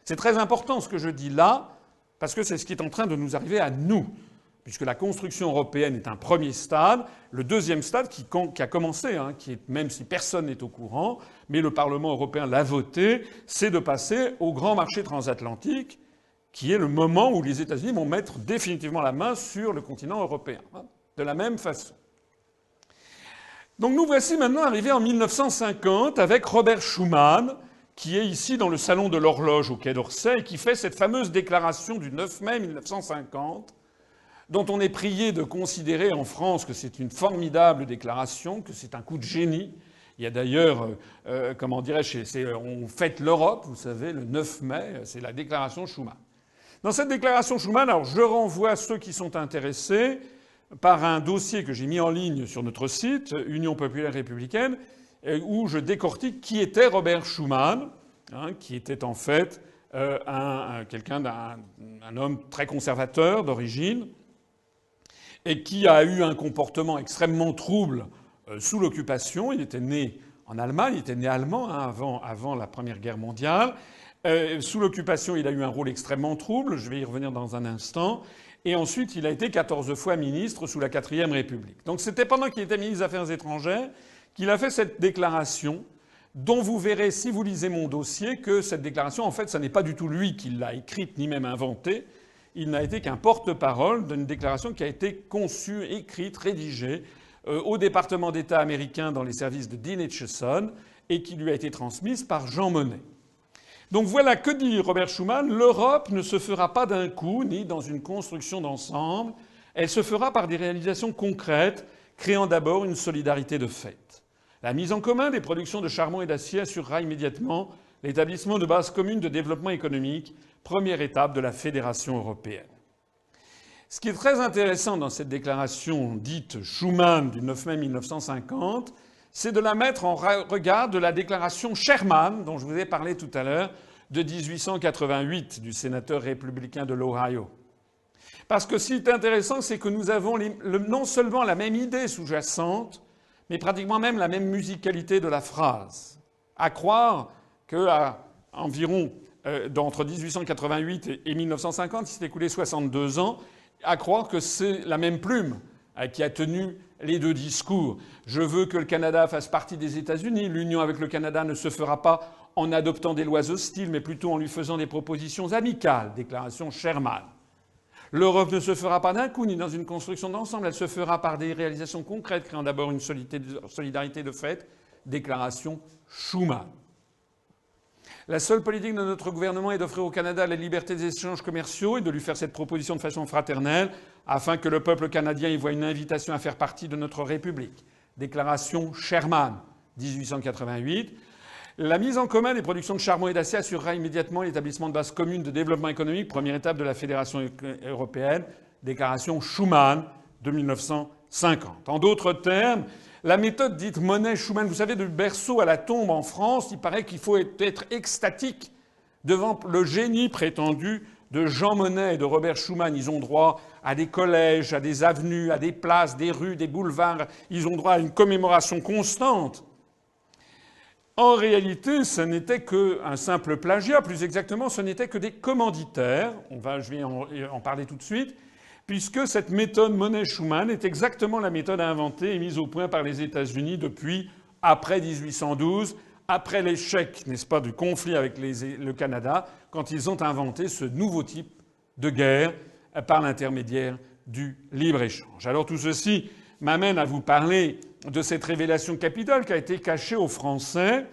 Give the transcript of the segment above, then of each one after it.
C'est très important ce que je dis là, parce que c'est ce qui est en train de nous arriver à nous. Puisque la construction européenne est un premier stade, le deuxième stade qui a commencé, même si personne n'est au courant, mais le Parlement européen l'a voté, c'est de passer au grand marché transatlantique, qui est le moment où les États-Unis vont mettre définitivement la main sur le continent européen. De la même façon. Donc nous voici maintenant arrivés en 1950 avec Robert Schuman, qui est ici dans le salon de l'horloge au Quai d'Orsay et qui fait cette fameuse déclaration du 9 mai 1950, dont on est prié de considérer en France que c'est une formidable déclaration, que c'est un coup de génie. Il y a d'ailleurs, comment dirais-je, on fête l'Europe, vous savez, le 9 mai, c'est la déclaration Schuman. Dans cette déclaration Schuman, alors je renvoie ceux qui sont intéressés par un dossier que j'ai mis en ligne sur notre site, Union populaire républicaine, où je décortique qui était Robert Schuman, qui était en fait un homme très conservateur d'origine, et qui a eu un comportement extrêmement trouble sous l'occupation. Il était né en Allemagne, il était né allemand avant la Première Guerre mondiale. Sous l'occupation, il a eu un rôle extrêmement trouble, je vais y revenir dans un instant. Et ensuite, il a été 14 fois ministre sous la 4e République. Donc c'était pendant qu'il était ministre des Affaires étrangères qu'il a fait cette déclaration, dont vous verrez, si vous lisez mon dossier, que cette déclaration, en fait, ce n'est pas du tout lui qui l'a écrite ni même inventée. Il n'a été qu'un porte-parole d'une déclaration qui a été conçue, écrite, rédigée au département d'État américain dans les services de Dean Acheson et qui lui a été transmise par Jean Monnet. Donc voilà, que dit Robert Schuman ? L'Europe ne se fera pas d'un coup, ni dans une construction d'ensemble. Elle se fera par des réalisations concrètes, créant d'abord une solidarité de fait. La mise en commun des productions de charbon et d'acier assurera immédiatement l'établissement de bases communes de développement économique, première étape de la fédération européenne. Ce qui est très intéressant dans cette déclaration dite Schuman du 9 mai 1950, c'est de la mettre en regard de la déclaration Sherman, dont je vous ai parlé tout à l'heure, de 1888, du sénateur républicain de l'Ohio. Parce que ce qui est intéressant, c'est que nous avons non seulement la même idée sous-jacente, mais pratiquement même la même musicalité de la phrase. À croire qu'à environ entre 1888 et 1950, il s'est écoulé 62 ans, à croire que c'est la même plume qui a tenu les deux discours. Je veux que le Canada fasse partie des États-Unis. L'union avec le Canada ne se fera pas en adoptant des lois hostiles, mais plutôt en lui faisant des propositions amicales. Déclaration Sherman. L'Europe ne se fera pas d'un coup, ni dans une construction d'ensemble. Elle se fera par des réalisations concrètes, créant d'abord une solidarité de fait. Déclaration Schuman. La seule politique de notre gouvernement est d'offrir au Canada la liberté des échanges commerciaux et de lui faire cette proposition de façon fraternelle afin que le peuple canadien y voie une invitation à faire partie de notre République. Déclaration Sherman, 1888. La mise en commun des productions de charbon et d'acier assurera immédiatement l'établissement de bases communes de développement économique, première étape de la Fédération européenne. Déclaration Schuman de 1950. En d'autres termes, la méthode dite Monnet-Schuman, vous savez, du berceau à la tombe en France, il paraît qu'il faut être extatique devant le génie prétendu de Jean Monnet et de Robert Schuman. Ils ont droit à des collèges, à des avenues, à des places, des rues, des boulevards. Ils ont droit à une commémoration constante. En réalité, ce n'était qu'un simple plagiat. Plus exactement, ce n'était que des commanditaires. Je vais en parler tout de suite. Puisque cette méthode Monnet-Schuman est exactement la méthode inventée et mise au point par les États-Unis depuis après 1812, après l'échec, n'est-ce pas, du conflit avec le Canada, quand ils ont inventé ce nouveau type de guerre par l'intermédiaire du libre-échange. Alors tout ceci m'amène à vous parler de cette révélation capitale qui a été cachée aux Français,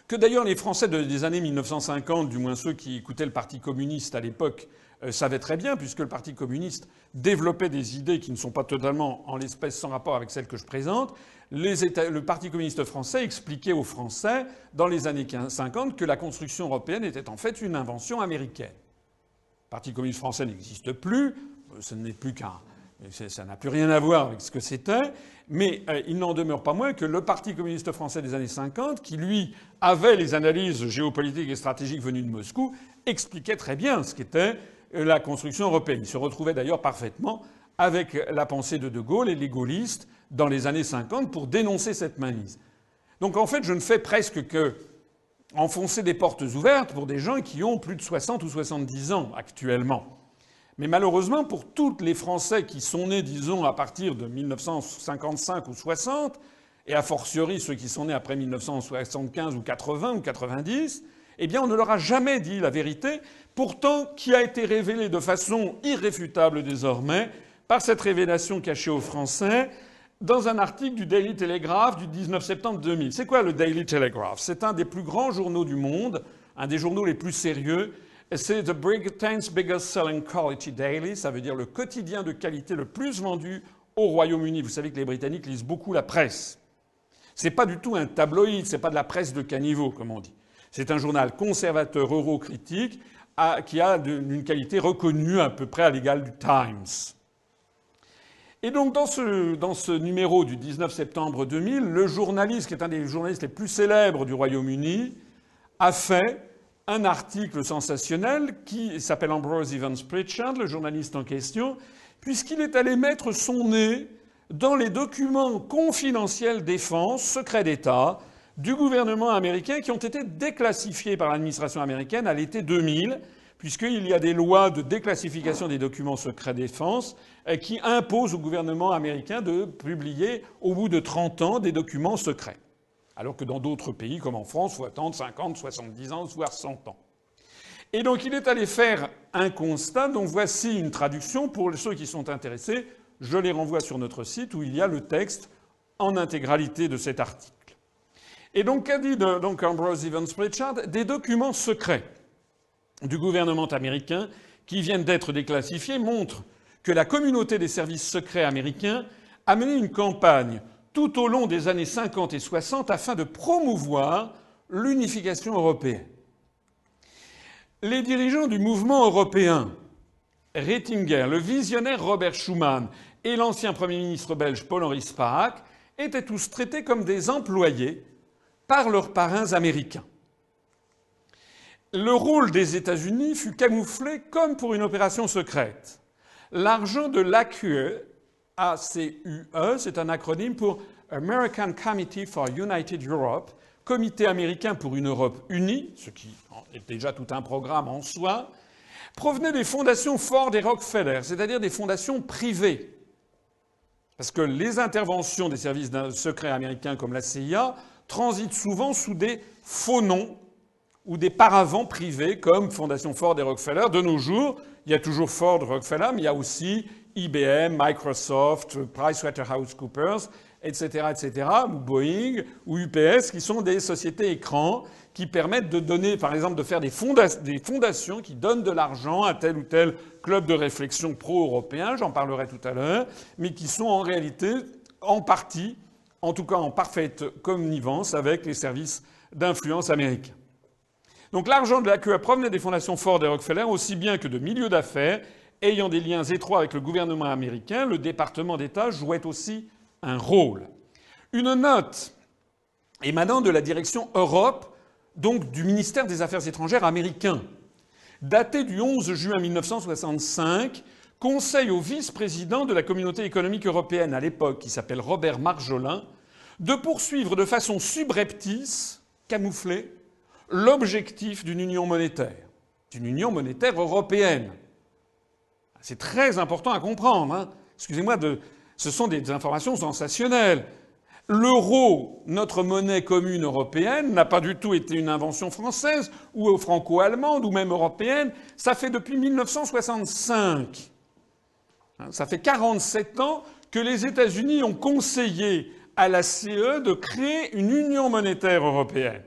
que d'ailleurs les Français des années 1950, du moins ceux qui écoutaient le Parti communiste à l'époque, savait très bien, puisque le Parti communiste développait des idées qui ne sont pas totalement, en l'espèce, sans rapport avec celles que je présente. Le Parti communiste français expliquait aux Français, dans les années 50, que la construction européenne était en fait une invention américaine. Le Parti communiste français n'existe plus, ce n'est plus ça n'a plus rien à voir avec ce que c'était, mais il n'en demeure pas moins que le Parti communiste français des années 50, qui lui avait les analyses géopolitiques et stratégiques venues de Moscou, expliquait très bien ce qu'était la construction européenne. Il se retrouvait d'ailleurs parfaitement avec la pensée de De Gaulle et les gaullistes dans les années 50 pour dénoncer cette mainmise. Donc en fait, je ne fais presque que enfoncer des portes ouvertes pour des gens qui ont plus de 60 ou 70 ans actuellement. Mais malheureusement, pour tous les Français qui sont nés, disons, à partir de 1955 ou 60, et a fortiori ceux qui sont nés après 1975 ou 80 ou 90, eh bien on ne leur a jamais dit la vérité, pourtant qui a été révélée de façon irréfutable désormais par cette révélation cachée aux Français dans un article du Daily Telegraph du 19 septembre 2000. C'est quoi le Daily Telegraph? C'est un des plus grands journaux du monde, un des journaux les plus sérieux. C'est The Britain's biggest selling quality daily, ça veut dire le quotidien de qualité le plus vendu au Royaume-Uni. Vous savez que les Britanniques lisent beaucoup la presse. C'est pas du tout un tabloïd, c'est pas de la presse de caniveau, comme on dit. C'est un journal conservateur eurocritique qui a une qualité reconnue à peu près à l'égal du Times. Et donc dans ce numéro du 19 septembre 2000, le journaliste, qui est un des journalistes les plus célèbres du Royaume-Uni, a fait un article sensationnel qui s'appelle Ambrose Evans Pritchard, le journaliste en question, puisqu'il est allé mettre son nez dans les documents confidentiels défense, secrets d'État, du gouvernement américain qui ont été déclassifiés par l'administration américaine à l'été 2000, puisqu'il y a des lois de déclassification des documents secrets défense qui imposent au gouvernement américain de publier au bout de 30 ans des documents secrets. Alors que dans d'autres pays, comme en France, il faut attendre 50, 70 ans, voire 100 ans. Et donc il est allé faire un constat dont voici une traduction pour ceux qui sont intéressés. Je les renvoie sur notre site où il y a le texte en intégralité de cet article. Et donc qu'a dit Ambrose Evans Pritchard? Des documents secrets du gouvernement américain qui viennent d'être déclassifiés montrent que la communauté des services secrets américains a mené une campagne tout au long des années 50 et 60 afin de promouvoir l'unification européenne. Les dirigeants du mouvement européen, Ratzinger, le visionnaire Robert Schuman et l'ancien Premier ministre belge Paul-Henri Spaak étaient tous traités comme des employés par leurs parrains américains. Le rôle des États-Unis fut camouflé comme pour une opération secrète. L'argent de l'ACUE, ACUE, c'est un acronyme pour American Committee for United Europe, Comité américain pour une Europe unie, ce qui est déjà tout un programme en soi, provenait des fondations Ford et Rockefeller, c'est-à-dire des fondations privées. Parce que les interventions des services secrets américains comme la CIA transitent souvent sous des faux noms ou des paravents privés comme Fondation Ford et Rockefeller. De nos jours, il y a toujours Ford, Rockefeller, mais il y a aussi IBM, Microsoft, PricewaterhouseCoopers, etc., ou Boeing, ou UPS, qui sont des sociétés écrans qui permettent de donner, par exemple, de faire des fondations qui donnent de l'argent à tel ou tel club de réflexion pro-européen, j'en parlerai tout à l'heure, mais qui sont en réalité, en partie, en tout cas en parfaite connivence avec les services d'influence américains. Donc l'argent de l'ACUE provenait des fondations Ford et Rockefeller, aussi bien que de milieux d'affaires ayant des liens étroits avec le gouvernement américain. Le département d'État jouait aussi un rôle. Une note émanant de la direction Europe, donc du ministère des Affaires étrangères américain, datée du 11 juin 1965, conseille au vice-président de la Communauté économique européenne à l'époque, qui s'appelle Robert Marjolin, de poursuivre de façon subreptice, camouflée, l'objectif d'une union monétaire européenne. C'est très important à comprendre. Hein. Excusez-moi, ce sont des informations sensationnelles. L'euro, notre monnaie commune européenne, n'a pas du tout été une invention française ou franco-allemande ou même européenne. Ça fait depuis 1965. Ça fait 47 ans que les États-Unis ont conseillé à la CE de créer une union monétaire européenne.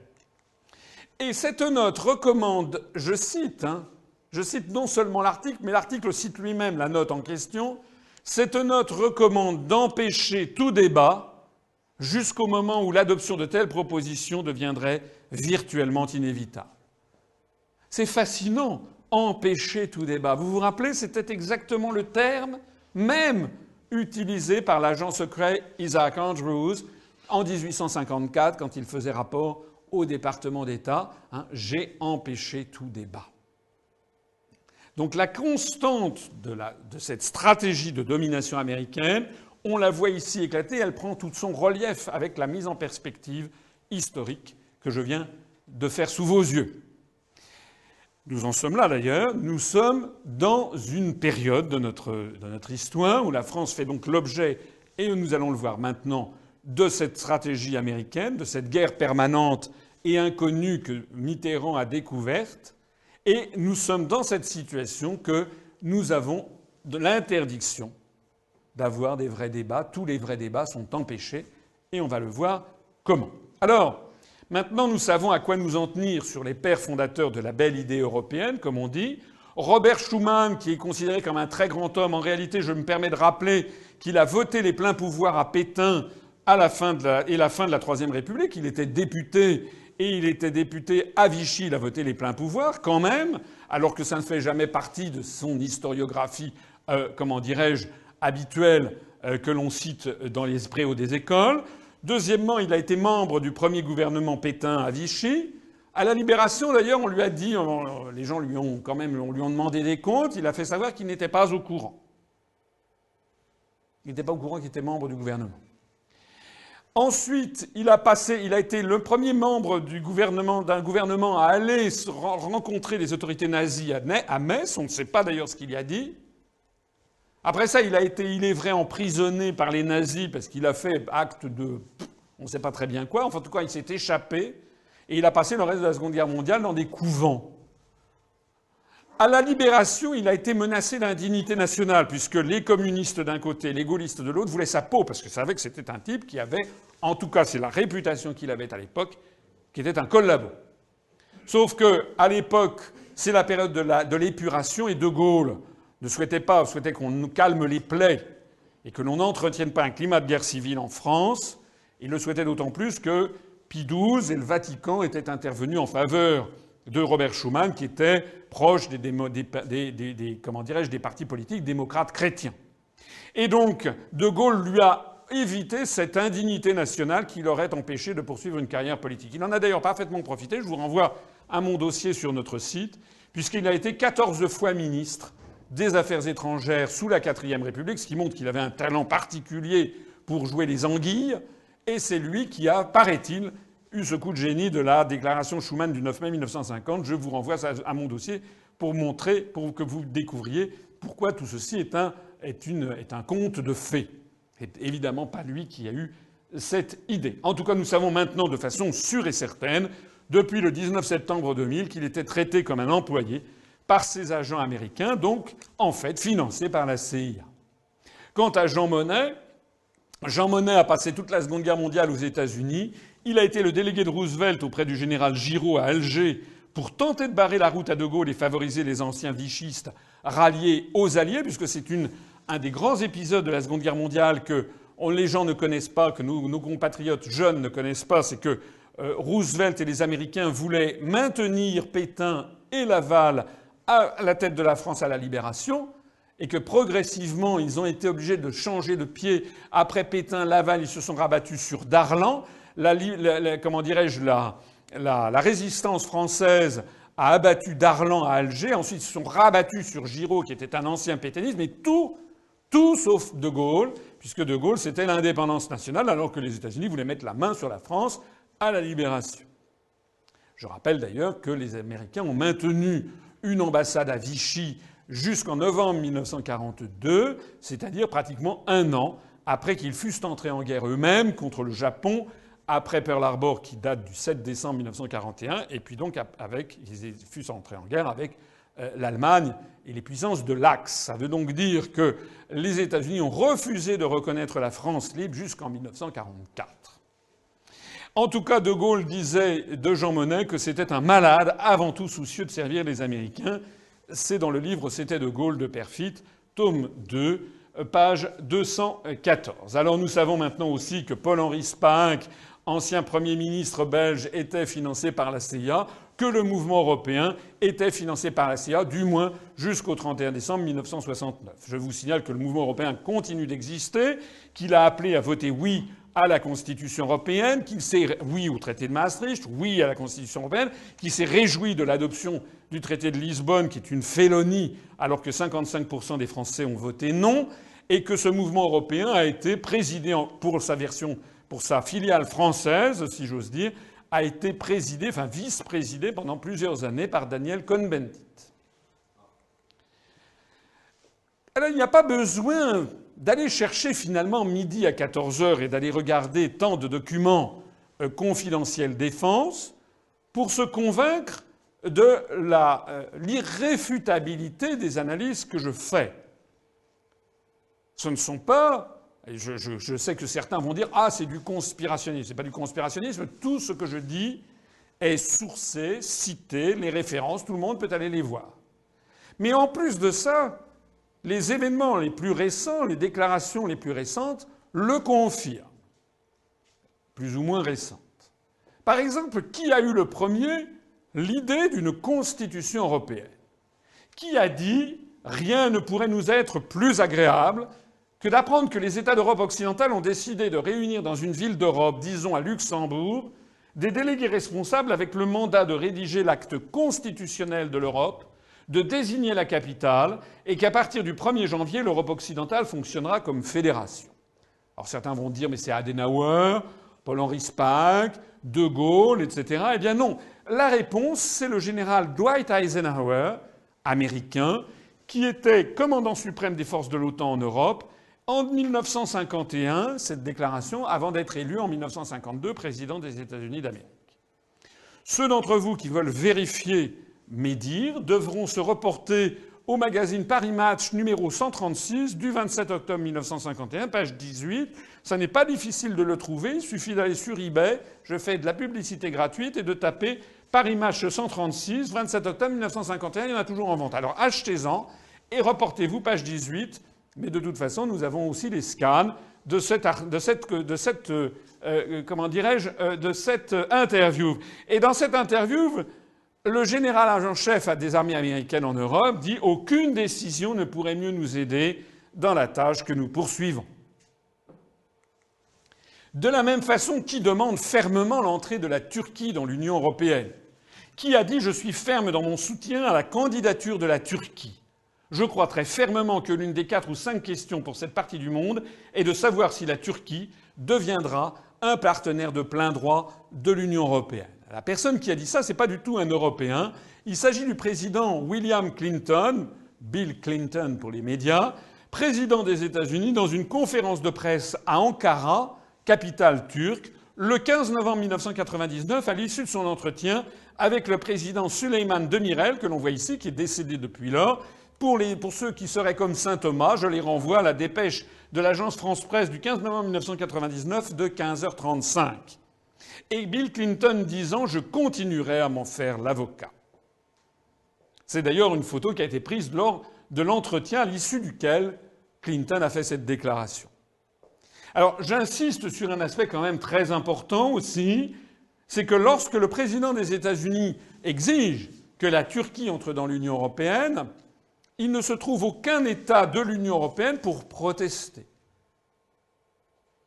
Et cette note recommande, je cite non seulement l'article, mais l'article cite lui-même la note en question, cette note recommande d'empêcher tout débat jusqu'au moment où l'adoption de telles propositions deviendrait virtuellement inévitable. C'est fascinant, empêcher tout débat. Vous vous rappelez, c'était exactement le terme même utilisé par l'agent secret Isaac Andrews en 1854 quand il faisait rapport au département d'État. J'ai empêché tout débat. Donc la constante de cette stratégie de domination américaine, on la voit ici éclater, elle prend tout son relief avec la mise en perspective historique que je viens de faire sous vos yeux. Nous en sommes là d'ailleurs. Nous sommes dans une période de notre histoire où la France fait donc l'objet, et nous allons le voir maintenant, de cette stratégie américaine, de cette guerre permanente et inconnue que Mitterrand a découverte. Et nous sommes dans cette situation que nous avons de l'interdiction d'avoir des vrais débats. Tous les vrais débats sont empêchés et on va le voir comment. Alors, maintenant, nous savons à quoi nous en tenir sur les pères fondateurs de la belle idée européenne, comme on dit. Robert Schuman, qui est considéré comme un très grand homme, en réalité, je me permets de rappeler qu'il a voté les pleins pouvoirs à Pétain à la fin de la Troisième République. Il était député et il était député à Vichy. Il a voté les pleins pouvoirs, quand même, alors que ça ne fait jamais partie de son historiographie, comment dirais-je, habituelle que l'on cite dans les préaux des écoles. Deuxièmement, il a été membre du premier gouvernement Pétain à Vichy. À la Libération, d'ailleurs, on lui a dit, les gens lui ont demandé des comptes. Il a fait savoir qu'il n'était pas au courant. Il n'était pas au courant qu'il était membre du gouvernement. Ensuite, il a été le premier membre d'un gouvernement à aller rencontrer les autorités nazies à Metz. On ne sait pas d'ailleurs ce qu'il y a dit. Après ça, il a été, il est vrai, emprisonné par les nazis parce qu'il a fait acte de... on ne sait pas très bien quoi. Enfin, en tout cas, il s'est échappé et il a passé le reste de la Seconde Guerre mondiale dans des couvents. À la Libération, il a été menacé d'indignité nationale puisque les communistes d'un côté, les gaullistes de l'autre voulaient sa peau parce qu'ils savaient que c'était un type qui avait, en tout cas c'est la réputation qu'il avait à l'époque, qui était un collabo. Sauf que à l'époque, c'est la période de l'épuration et De Gaulle souhaitait qu'on nous calme les plaies et que l'on n'entretienne pas un climat de guerre civile en France. Il le souhaitait d'autant plus que Pie XII et le Vatican étaient intervenus en faveur de Robert Schuman, qui était proche des partis politiques démocrates chrétiens. Et donc, De Gaulle lui a évité cette indignité nationale qui l'aurait empêché de poursuivre une carrière politique. Il en a d'ailleurs parfaitement profité. Je vous renvoie à mon dossier sur notre site, puisqu'il a été 14 fois ministre des Affaires étrangères sous la Quatrième République, ce qui montre qu'il avait un talent particulier pour jouer les anguilles. Et c'est lui qui a, paraît-il, eu ce coup de génie de la déclaration Schuman du 9 mai 1950. Je vous renvoie à mon dossier pour que vous découvriez pourquoi tout ceci est un conte de fées. C'est évidemment pas lui qui a eu cette idée. En tout cas, nous savons maintenant de façon sûre et certaine, depuis le 19 septembre 2000, qu'il était traité comme un employé par ses agents américains, donc en fait financé par la CIA. Quant à Jean Monnet a passé toute la Seconde Guerre mondiale aux États-Unis. Il a été le délégué de Roosevelt auprès du général Giraud à Alger pour tenter de barrer la route à De Gaulle et favoriser les anciens vichistes ralliés aux Alliés, puisque c'est un des grands épisodes de la Seconde Guerre mondiale que les gens ne connaissent pas, que nos compatriotes jeunes ne connaissent pas, c'est que Roosevelt et les Américains voulaient maintenir Pétain et Laval à la tête de la France à la Libération, et que progressivement, ils ont été obligés de changer de pied. Après Pétain, Laval, ils se sont rabattus sur Darlan. La résistance française a abattu Darlan à Alger. Ensuite, ils se sont rabattus sur Giraud, qui était un ancien pétainiste. Mais tout sauf De Gaulle, puisque De Gaulle, c'était l'indépendance nationale, alors que les États-Unis voulaient mettre la main sur la France à la Libération. Je rappelle d'ailleurs que les Américains ont maintenu une ambassade à Vichy jusqu'en novembre 1942, c'est-à-dire pratiquement un an après qu'ils fussent entrés en guerre eux-mêmes contre le Japon, après Pearl Harbor qui date du 7 décembre 1941, et puis donc ils fussent entrés en guerre avec l'Allemagne et les puissances de l'Axe. Ça veut donc dire que les États-Unis ont refusé de reconnaître la France libre jusqu'en 1944. En tout cas, De Gaulle disait de Jean Monnet que c'était un malade avant tout soucieux de servir les Américains. C'est dans le livre C'était De Gaulle de Perfit, tome 2, page 214. Alors nous savons maintenant aussi que Paul-Henri Spaak, ancien Premier ministre belge, était financé par la CIA, que le mouvement européen était financé par la CIA, du moins jusqu'au 31 décembre 1969. Je vous signale que le mouvement européen continue d'exister, qu'il a appelé à voter oui à la Constitution européenne, qu'il s'est oui au traité de Maastricht, oui à la Constitution européenne, qu'il s'est réjoui de l'adoption du traité de Lisbonne, qui est une félonie, alors que 55% des Français ont voté non, et que ce mouvement européen a été présidé, pour sa version pour sa filiale française, si j'ose dire, a été présidé, enfin vice-présidé pendant plusieurs années par Daniel Cohn-Bendit. Alors il n'y a pas besoin d'aller chercher finalement midi à 14h et d'aller regarder tant de documents confidentiels défense pour se convaincre de l'irréfutabilité des analyses que je fais. Ce ne sont pas... Je sais que certains vont dire « Ah, c'est du conspirationnisme ». C'est pas du conspirationnisme. Tout ce que je dis est sourcé, cité, les références, tout le monde peut aller les voir. Mais en plus de ça, les événements les plus récents, les déclarations les plus récentes le confirment. Plus ou moins récentes. Par exemple, qui a eu le premier l'idée d'une constitution européenne? Qui a dit « Rien ne pourrait nous être plus agréable que d'apprendre que les États d'Europe occidentale ont décidé de réunir dans une ville d'Europe, disons à Luxembourg, des délégués responsables avec le mandat de rédiger l'acte constitutionnel de l'Europe, de désigner la capitale, et qu'à partir du 1er janvier, l'Europe occidentale fonctionnera comme fédération. » Alors certains vont dire « Mais c'est Adenauer, Paul-Henri Spaak, De Gaulle, etc. » Eh bien non. La réponse, c'est le général Dwight Eisenhower, américain, qui était commandant suprême des forces de l'OTAN en Europe en 1951, cette déclaration, avant d'être élu en 1952 président des États-Unis d'Amérique. Ceux d'entre vous qui veulent vérifier mes dires devront se reporter au magazine Paris Match numéro 136 du 27 octobre 1951, page 18. Ça n'est pas difficile de le trouver, il suffit d'aller sur eBay, je fais de la publicité gratuite, et de taper Paris Match 136, 27 octobre 1951, il y en a toujours en vente. Alors achetez-en et reportez-vous, page 18. Mais de toute façon, nous avons aussi les scans de cette interview. Et dans cette interview, le général en chef des armées américaines en Europe dit « Aucune décision ne pourrait mieux nous aider dans la tâche que nous poursuivons ». De la même façon, qui demande fermement l'entrée de la Turquie dans l'Union européenne? Qui a dit « Je suis ferme dans mon soutien à la candidature de la Turquie ». Je crois très fermement que l'une des 4 ou 5 questions pour cette partie du monde est de savoir si la Turquie deviendra un partenaire de plein droit de l'Union européenne. La personne qui a dit ça, c'est pas du tout un Européen. Il s'agit du président William Clinton, Bill Clinton pour les médias, président des États-Unis, dans une conférence de presse à Ankara, capitale turque, le 15 novembre 1999, à l'issue de son entretien avec le président Süleyman Demirel, que l'on voit ici, qui est décédé depuis lors. Pour ceux qui seraient comme saint Thomas, je les renvoie à la dépêche de l'agence France-Presse du 15 novembre 1999 de 15h35. Et Bill Clinton disant « Je continuerai à m'en faire l'avocat ». C'est d'ailleurs une photo qui a été prise lors de l'entretien à l'issue duquel Clinton a fait cette déclaration. Alors j'insiste sur un aspect quand même très important aussi, c'est que lorsque le président des États-Unis exige que la Turquie entre dans l'Union européenne, il ne se trouve aucun État de l'Union européenne pour protester,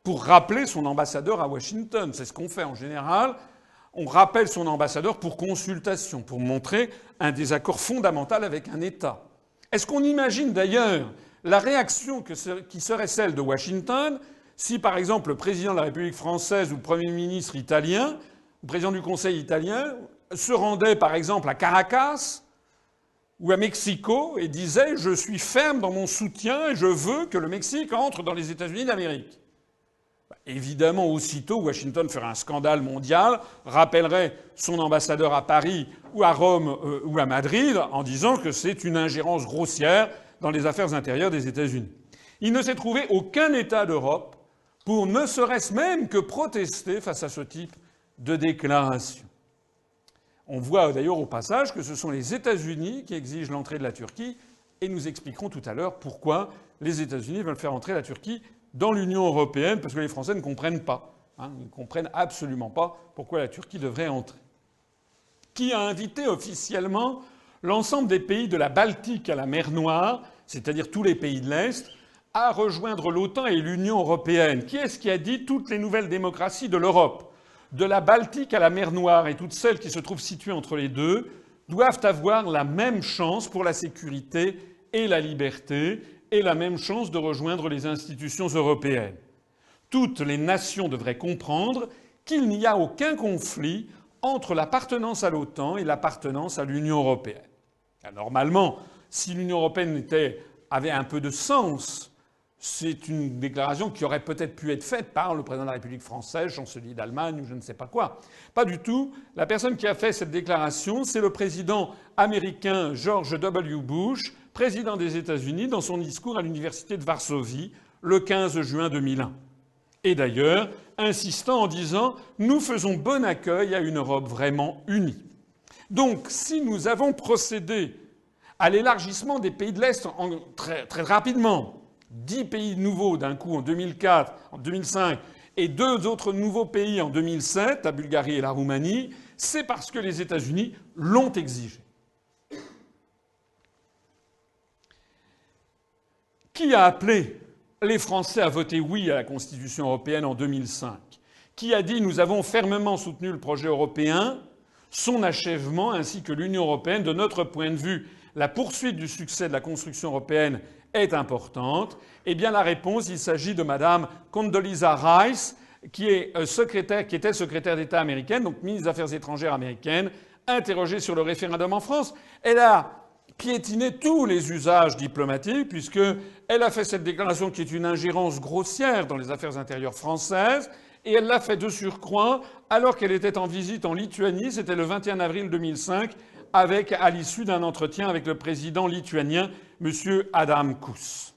pour rappeler son ambassadeur à Washington. C'est ce qu'on fait en général. On rappelle son ambassadeur pour consultation, pour montrer un désaccord fondamental avec un État. Est-ce qu'on imagine d'ailleurs la réaction qui serait celle de Washington si, par exemple, le président de la République française ou le Premier ministre italien, le président du Conseil italien, se rendait, par exemple, à Caracas ou à Mexico et disait « Je suis ferme dans mon soutien et je veux que le Mexique entre dans les États-Unis d'Amérique ». Évidemment, aussitôt, Washington ferait un scandale mondial, rappellerait son ambassadeur à Paris ou à Rome ou à Madrid en disant que c'est une ingérence grossière dans les affaires intérieures des États-Unis. Il ne s'est trouvé aucun État d'Europe pour ne serait-ce même que protester face à ce type de déclaration. On voit d'ailleurs au passage que ce sont les États-Unis qui exigent l'entrée de la Turquie, et nous expliquerons tout à l'heure pourquoi les États-Unis veulent faire entrer la Turquie dans l'Union européenne, parce que les Français ne comprennent pas. Ils ne comprennent absolument pas pourquoi la Turquie devrait entrer. Qui a invité officiellement l'ensemble des pays de la Baltique à la mer Noire, c'est-à-dire tous les pays de l'Est, à rejoindre l'OTAN et l'Union européenne? Qui est-ce qui a dit toutes les nouvelles démocraties de l'Europe, de la Baltique à la mer Noire et toutes celles qui se trouvent situées entre les deux, doivent avoir la même chance pour la sécurité et la liberté et la même chance de rejoindre les institutions européennes? toutes les nations devraient comprendre qu'il n'y a aucun conflit entre l'appartenance à l'OTAN et l'appartenance à l'Union européenne. Normalement, si l'Union européenne avait un peu de sens, c'est une déclaration qui aurait peut-être pu être faite par le président de la République française, chancelier d'Allemagne ou je ne sais pas quoi. Pas du tout. La personne qui a fait cette déclaration, c'est le président américain George W. Bush, président des États-Unis, dans son discours à l'université de Varsovie le 15 juin 2001. Et d'ailleurs, insistant en disant « Nous faisons bon accueil à une Europe vraiment unie ». Donc, si nous avons procédé à l'élargissement des pays de l'Est très, très rapidement, 10 pays nouveaux d'un coup en 2004, en 2005, et 2 autres nouveaux pays en 2007, la Bulgarie et la Roumanie, c'est parce que les États-Unis l'ont exigé. Qui a appelé les Français à voter oui à la Constitution européenne en 2005 ? Qui a dit « Nous avons fermement soutenu le projet européen, son achèvement ainsi que l'Union européenne. De notre point de vue, la poursuite du succès de la construction européenne est importante ». Eh bien, la réponse, il s'agit de Madame Condoleezza Rice, qui était secrétaire d'État américaine, donc ministre des Affaires étrangères américaine, interrogée sur le référendum en France. Elle a piétiné tous les usages diplomatiques, puisqu'elle a fait cette déclaration qui est une ingérence grossière dans les affaires intérieures françaises, et elle l'a fait de surcroît alors qu'elle était en visite en Lituanie, c'était le 21 avril 2005, à l'issue d'un entretien avec le président lituanien, M. Adam Kūs.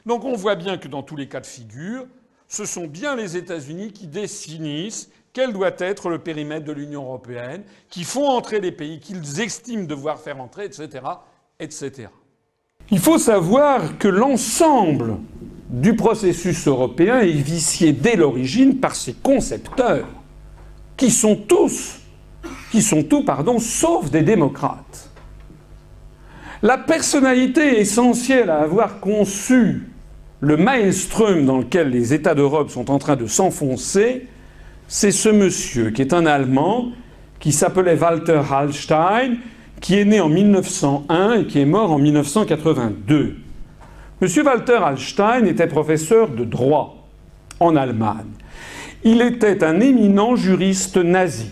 Donc on voit bien que dans tous les cas de figure, ce sont bien les États-Unis qui définissent quel doit être le périmètre de l'Union européenne, qui font entrer les pays qu'ils estiment devoir faire entrer, etc., etc. Il faut savoir que l'ensemble du processus européen est vicié dès l'origine par ses concepteurs, qui sont tous, sauf des démocrates. La personnalité essentielle à avoir conçu le maelstrom dans lequel les États d'Europe sont en train de s'enfoncer, c'est ce monsieur qui est un Allemand, qui s'appelait Walter Hallstein, qui est né en 1901 et qui est mort en 1982. Monsieur Walter Hallstein était professeur de droit en Allemagne. Il était un éminent juriste nazi.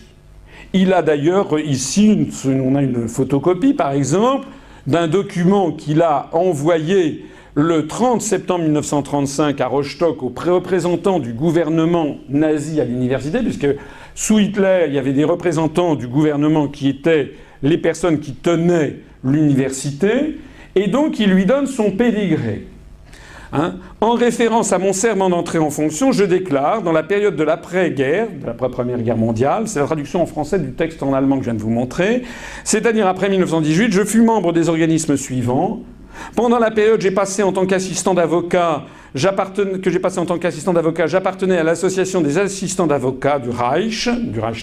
Il a d'ailleurs ici, on a une photocopie par exemple, d'un document qu'il a envoyé le 30 septembre 1935 à Rostock aux représentants du gouvernement nazi à l'université, puisque sous Hitler, il y avait des représentants du gouvernement qui étaient les personnes qui tenaient l'université, et donc il lui donne son pédigré. En référence à mon serment d'entrée en fonction, je déclare, dans la période de l'après-guerre, de l'après-première guerre mondiale, c'est la traduction en français du texte en allemand que je viens de vous montrer, c'est-à-dire après 1918, je fus membre des organismes suivants. Pendant la période j'ai passé en tant qu'assistant d'avocat, j'appartenais à l'association des assistants d'avocats du Reich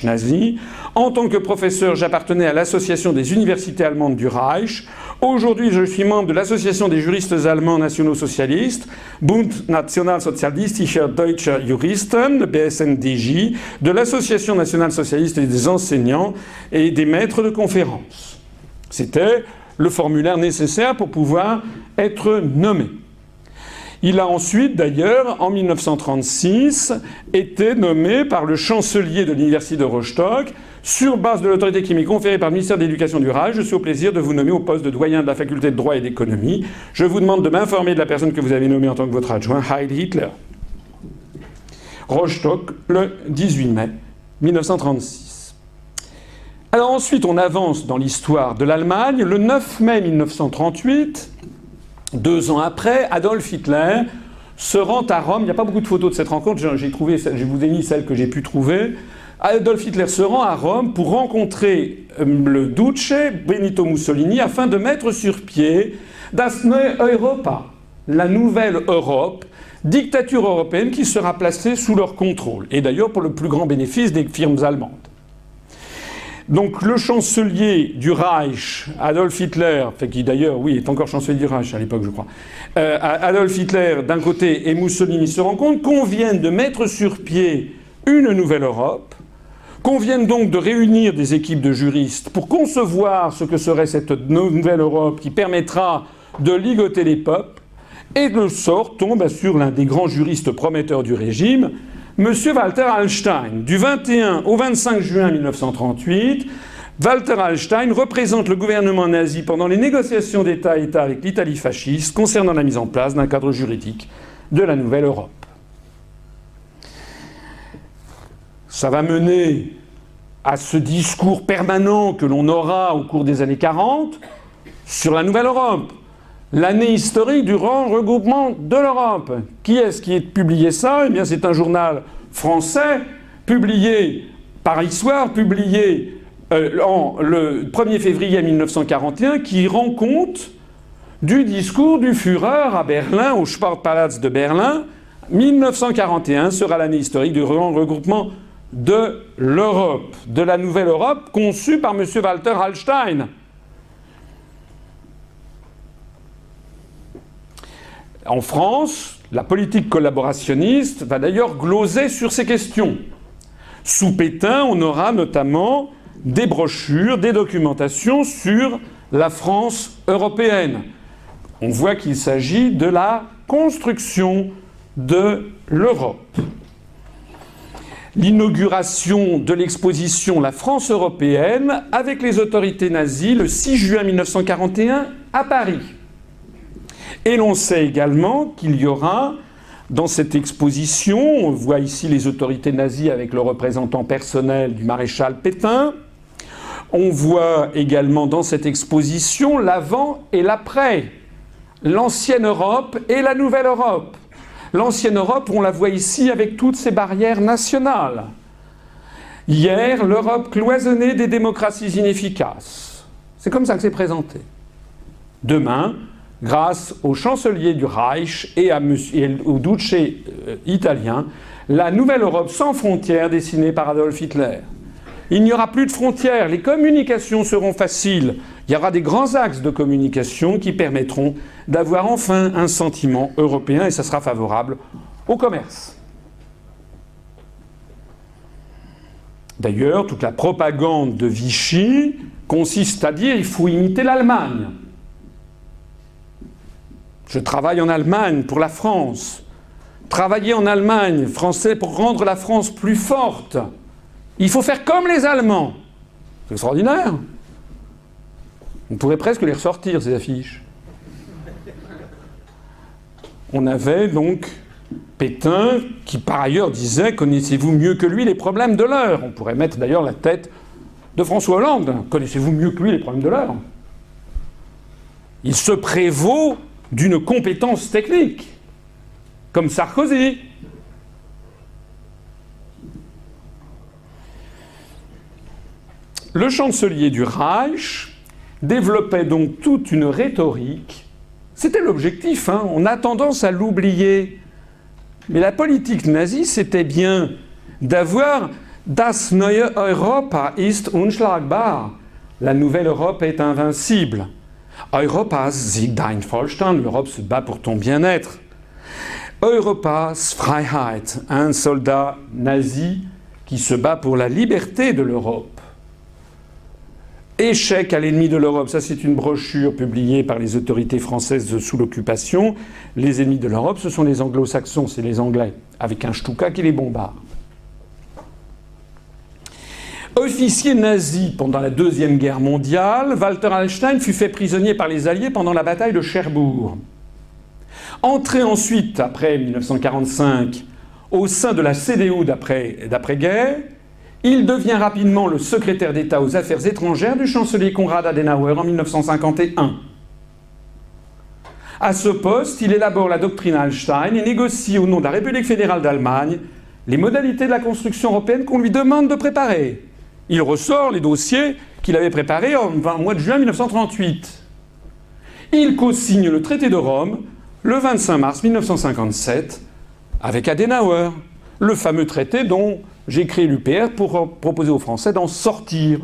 nazi. En tant que professeur, j'appartenais à l'association des universités allemandes du Reich. Aujourd'hui, je suis membre de l'association des juristes allemands nationaux-socialistes, Bund Nationalsozialistischer Deutscher Juristen, le BSNDJ, de l'association nationale socialiste et des enseignants et des maîtres de conférences. C'était le formulaire nécessaire pour pouvoir être nommé. Il a ensuite, d'ailleurs, en 1936, été nommé par le chancelier de l'université de Rostock. Sur base de l'autorité qui m'est conférée par le ministère de l'Éducation du Reich, je suis au plaisir de vous nommer au poste de doyen de la faculté de droit et d'économie. Je vous demande de m'informer de la personne que vous avez nommée en tant que votre adjoint, Heil Hitler. Rostock, le 18 mai 1936. Alors ensuite, on avance dans l'histoire de l'Allemagne. Le 9 mai 1938, 2 ans après, Adolf Hitler se rend à Rome. Il n'y a pas beaucoup de photos de cette rencontre. Je vous ai mis celles que j'ai pu trouver. Adolf Hitler se rend à Rome pour rencontrer le Duce Benito Mussolini afin de mettre sur pied Das Neue Europa, la nouvelle Europe, dictature européenne qui sera placée sous leur contrôle. Et d'ailleurs pour le plus grand bénéfice des firmes allemandes. Donc le chancelier du Reich, Adolf Hitler, qui d'ailleurs, oui, est encore chancelier du Reich à l'époque, je crois, Adolf Hitler d'un côté et Mussolini se rencontrent, conviennent de mettre sur pied une nouvelle Europe, conviennent donc de réunir des équipes de juristes pour concevoir ce que serait cette nouvelle Europe qui permettra de ligoter les peuples Et le sort tombe sur l'un des grands juristes prometteurs du régime, M. Walter Hallstein. Du 21 au 25 juin 1938, Walter Hallstein représente le gouvernement nazi pendant les négociations d'État à État avec l'Italie fasciste concernant la mise en place d'un cadre juridique de la Nouvelle Europe. Ça va mener à ce discours permanent que l'on aura au cours des années 40 sur la Nouvelle Europe. L'année historique du grand regroupement de l'Europe. Qui est-ce qui a publié ça? Eh bien, c'est un journal français, publié par Histoire, publié le 1er février 1941, qui rend compte du discours du Führer à Berlin, au Sportpalast de Berlin. 1941 sera l'année historique du grand regroupement de l'Europe, de la Nouvelle Europe, conçue par M. Walter Hallstein. En France, la politique collaborationniste va d'ailleurs gloser sur ces questions. Sous Pétain, on aura notamment des brochures, des documentations sur la France européenne. On voit qu'il s'agit de la construction de l'Europe. L'inauguration de l'exposition La France européenne avec les autorités nazies le 6 juin 1941 à Paris. Et l'on sait également qu'il y aura dans cette exposition, on voit ici les autorités nazies avec le représentant personnel du maréchal Pétain, on voit également dans cette exposition l'avant et l'après, l'ancienne Europe et la nouvelle Europe. L'ancienne Europe, on la voit ici avec toutes ses barrières nationales. Hier, l'Europe cloisonnée des démocraties inefficaces. C'est comme ça que c'est présenté. Demain, grâce au chancelier du Reich et au duce italien, la nouvelle Europe sans frontières dessinée par Adolf Hitler. Il n'y aura plus de frontières, les communications seront faciles. Il y aura des grands axes de communication qui permettront d'avoir enfin un sentiment européen et ça sera favorable au commerce. D'ailleurs, toute la propagande de Vichy consiste à dire qu'il faut imiter l'Allemagne. Je travaille en Allemagne pour la France. Travailler en Allemagne, français, pour rendre la France plus forte. Il faut faire comme les Allemands. C'est extraordinaire. On pourrait presque les ressortir, ces affiches. On avait donc Pétain qui, par ailleurs, disait « Connaissez-vous mieux que lui les problèmes de l'heure ?» On pourrait mettre d'ailleurs la tête de François Hollande. « Connaissez-vous mieux que lui les problèmes de l'heure ?» Il se prévaut d'une compétence technique, comme Sarkozy. Le chancelier du Reich développait donc toute une rhétorique. C'était l'objectif, hein. On a tendance à l'oublier. Mais la politique nazie, c'était bien d'avoir « Das neue Europa ist unschlagbar ». La nouvelle Europe est invincible. Europas siegt dein Wohlstand, l'Europe se bat pour ton bien-être. Europas Freiheit, un soldat nazi qui se bat pour la liberté de l'Europe. Échec à l'ennemi de l'Europe, ça c'est une brochure publiée par les autorités françaises sous l'occupation. Les ennemis de l'Europe, ce sont les anglo-saxons, c'est les Anglais, avec un Stuka qui les bombarde. Officier nazi pendant la Deuxième Guerre mondiale, Walter Hallstein fut fait prisonnier par les Alliés pendant la bataille de Cherbourg. Entré ensuite, après 1945, au sein de la CDU d'après-guerre, il devient rapidement le secrétaire d'État aux Affaires étrangères du chancelier Konrad Adenauer en 1951. À ce poste, il élabore la doctrine Hallstein et négocie au nom de la République fédérale d'Allemagne les modalités de la construction européenne qu'on lui demande de préparer. Il ressort les dossiers qu'il avait préparés au mois de juin 1938. Il co-signe le traité de Rome le 25 mars 1957 avec Adenauer, le fameux traité dont j'ai créé l'UPR pour proposer aux Français d'en sortir.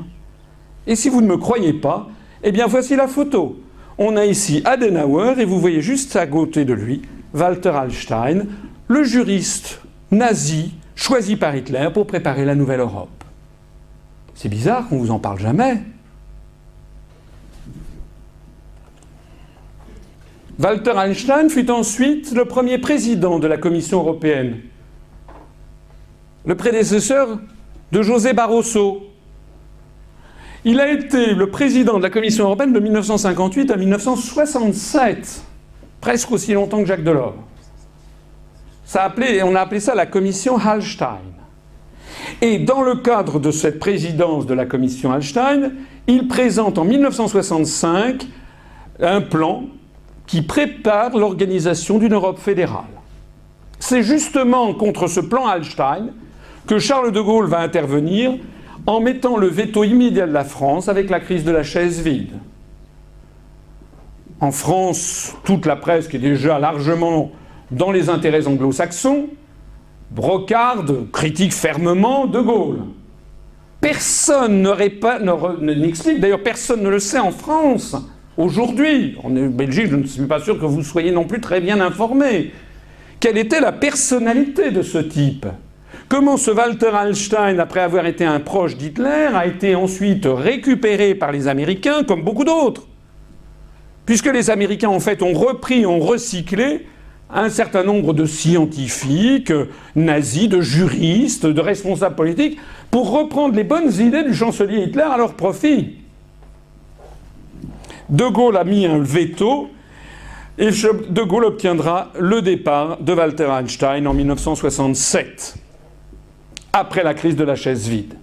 Et si vous ne me croyez pas, eh bien voici la photo. On a ici Adenauer et vous voyez juste à côté de lui Walter Hallstein, le juriste nazi choisi par Hitler pour préparer la nouvelle Europe. C'est bizarre qu'on ne vous en parle jamais. Walter Einstein fut ensuite le premier président de la Commission européenne, le prédécesseur de José Barroso. Il a été le président de la Commission européenne de 1958 à 1967, presque aussi longtemps que Jacques Delors. On a appelé ça la Commission Hallstein. Et dans le cadre de cette présidence de la Commission Hallstein, il présente en 1965 un plan qui prépare l'organisation d'une Europe fédérale. C'est justement contre ce plan Hallstein que Charles de Gaulle va intervenir en mettant le veto immédiat de la France avec la crise de la chaise vide. En France, toute la presse qui est déjà largement dans les intérêts anglo-saxons, brocarde, critique fermement de Gaulle. Personne n'explique, d'ailleurs personne ne le sait en France, aujourd'hui, en Belgique, je ne suis pas sûr que vous soyez non plus très bien informés, quelle était la personnalité de ce type. Comment ce Walter Hallstein, après avoir été un proche d'Hitler, a été ensuite récupéré par les Américains, comme beaucoup d'autres. Puisque les Américains, en fait, ont repris, ont recyclé un certain nombre de scientifiques, nazis, de juristes, de responsables politiques, pour reprendre les bonnes idées du chancelier Hitler à leur profit. De Gaulle a mis un veto, et De Gaulle obtiendra le départ de Walter Einstein en 1967, après la crise de la chaise vide.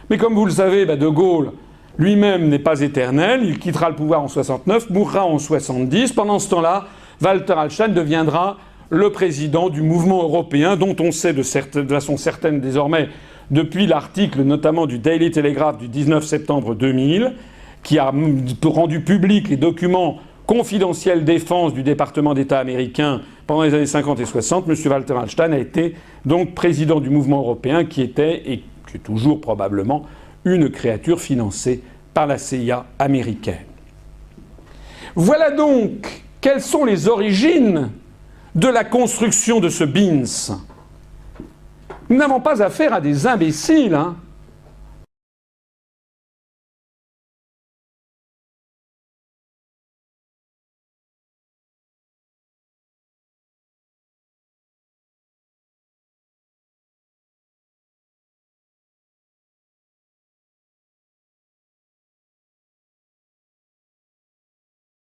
Mais comme vous le savez, De Gaulle lui-même n'est pas éternel, il quittera le pouvoir en 69, mourra en 70. Pendant ce temps-là, Walter Hallstein deviendra le président du mouvement européen, dont on sait de façon certaine désormais, depuis l'article notamment du Daily Telegraph du 19 septembre 2000, qui a rendu public les documents confidentiels défense du département d'État américain pendant les années 50 et 60. M. Walter Hallstein a été donc président du mouvement européen qui était, et qui est toujours probablement, une créature financée par la CIA américaine. Voilà donc quelles sont les origines de la construction de ce BINS. Nous n'avons pas affaire à des imbéciles,